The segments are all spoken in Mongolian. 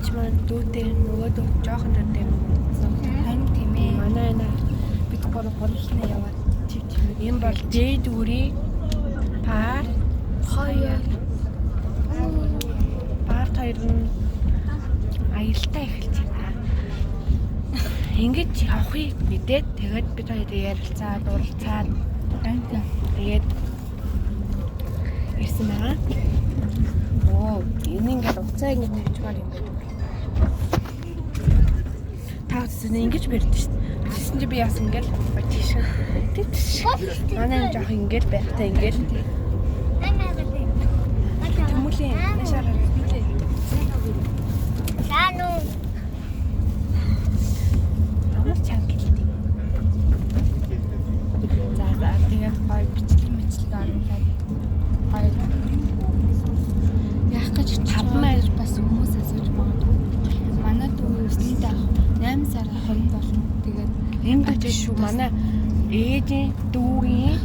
Ээж маань дүүтэй нөгөө дүү жоохон дүүтэй. Харин тийм ээ. Манай наа Бид гурлна яваад чив. энэ бол дээд үрийн пар Хоёр. Парт хоёр нь аялалтаа эхэлж байна. Ингэж явахыг мэдээд тэгээд бид хоёр ярилцаад уралцаад тэгээд ирсэн байгаа. Оо, энэ ингээд уцаа ингэж тавьчмаар юм байна. Та үстэн ингэж барьд шүү дээ. Тэгсэн чи би яасан ингээл тийш. Манай энэ жоох ингээл байхтай ингээл тэмүүлийн нашаараа билээ. Лану. Амар чанга гэлтэй. За тэгээд гоё бичлэг оруулаад гоё. Яах гэж 5 маяг бас хүмүүс асууж магадгүй. Манай дүү өсөлтөд 8 сар хорин болно. Тэгээд Энэ гэж шүү манай ээжийн дүүгийн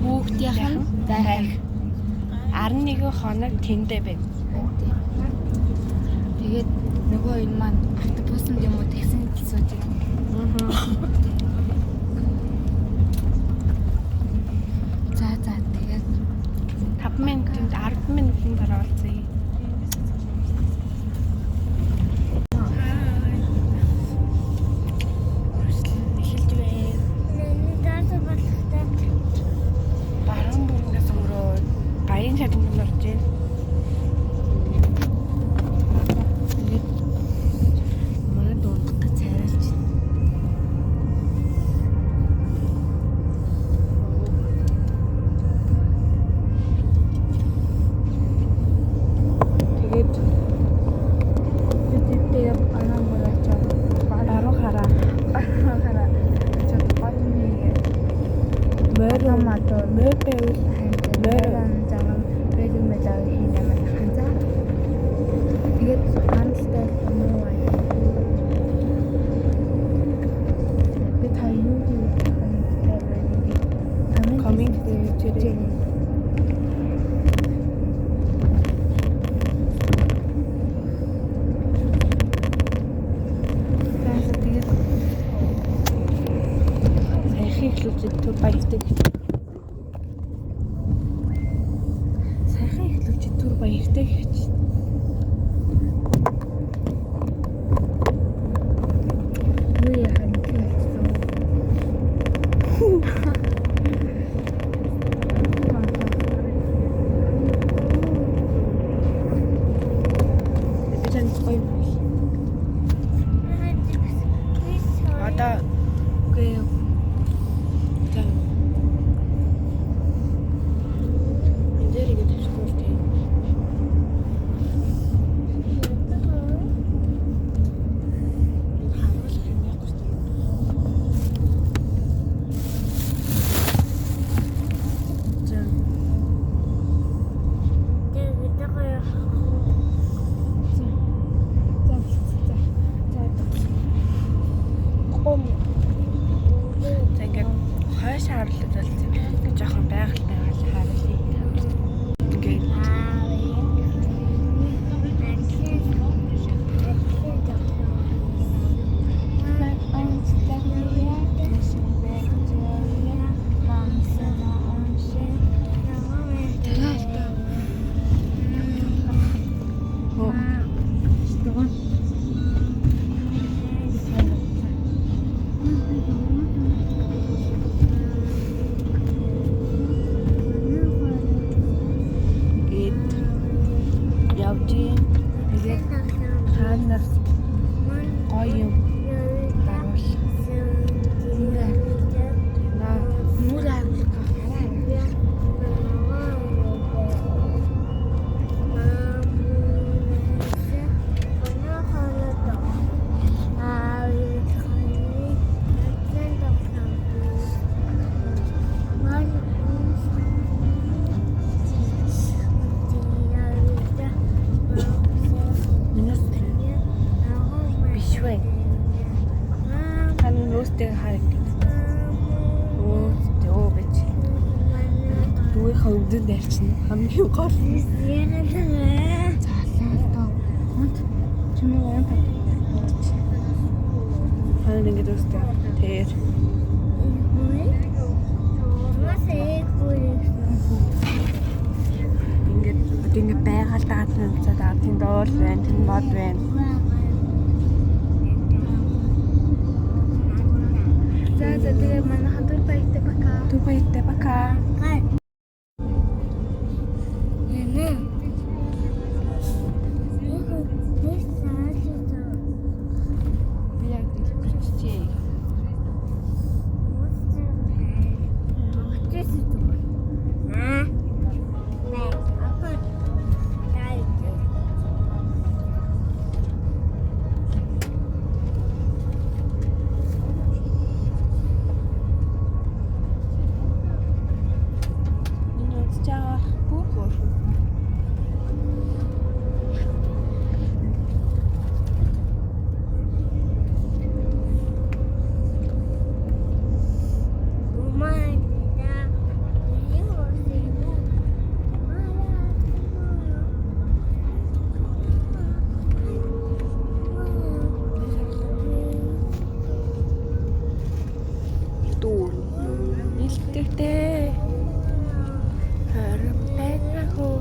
хүүхдийн байх 11 хоног тэндээ байна. Тэгээд нөгөө энэ маань автобуснд юм уу таксинд сууж байгаа. За тэгээд 5 минутанд 10 минутын дараа олцъя. Эхэлж байна. Баруун бүрнээс өнгөрөө баян шатнд орж байна. Тэгээд манай дундх цайралж байна. Тэгээд бидний анаа мөрөж баруун хараа чад гоёны морь байвал морь зам бэлэн мэдээ хийх юм ханзаа. Тэгээд хандлтай юм уу? Бид хаяа юу coming today. Сайхан эхлүүлж түр баяртай. Сайхан эхлүүлж түр баяртай гэж. юу яах юм бэ? Би тань гоё. Одоо үгүй. Эндэр ингэж хэлэхгүй. Ингээд хойш харуулж болсон. Ингээд жоохон байгальтай харуулъя. Ингээд явж тэгээд хаанаас гоё юм баруул. Мөр харуулах хараа. Нүүстэй хараг. Өө гэж. Дүүийнхээ өвдөнд ярьчихна. Хамгийн гол. Залаа. Чимээ гоо пат. Хань ингэж үстэй. Тэр. Ингээд байгаль дагаад нүцээд аа тэнд уул байна, тэнд мод байна. За тэгээ манай хадвар баяртай бака. Түр баяртай бака. Илтгэвтэй. Харин байна хөө.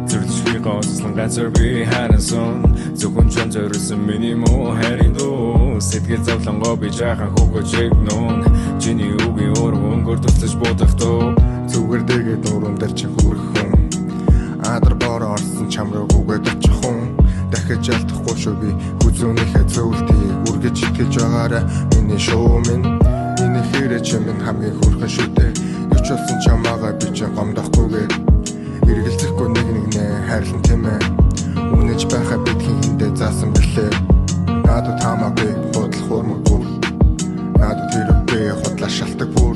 Зүрхлэн гоослон газар би харансан зөвхөн чон зориулсан миний муу хайрын дуу сэтгэл зовлонгоо би жаахан хөөгөж ягнун чиний үгийн өргөнгөр тусч бодохдоо зүгээр дэгээд нуруунд дээр чи хүрхэн адар бор орсон чамраг үгээд очих хүн дахиж ялдахгүй шүү би хүзүүнийхээ зөвлөлтийг үргэж итгэж байгаарай миний шоу минь миний хэрэг чимэн хамгийн хүрхэн шүү дээ юуч болсон чамаагаа би ч гомдохгүйгээр эргэлзэхгүй нэг нэгнээ хайрлан тэмээ үнэж байхаа бидгийн хиндэ заасан бэлээ надад хамаагүй бодлох хурмаг бүр надад хэрэггүй худлаа шалтак бүр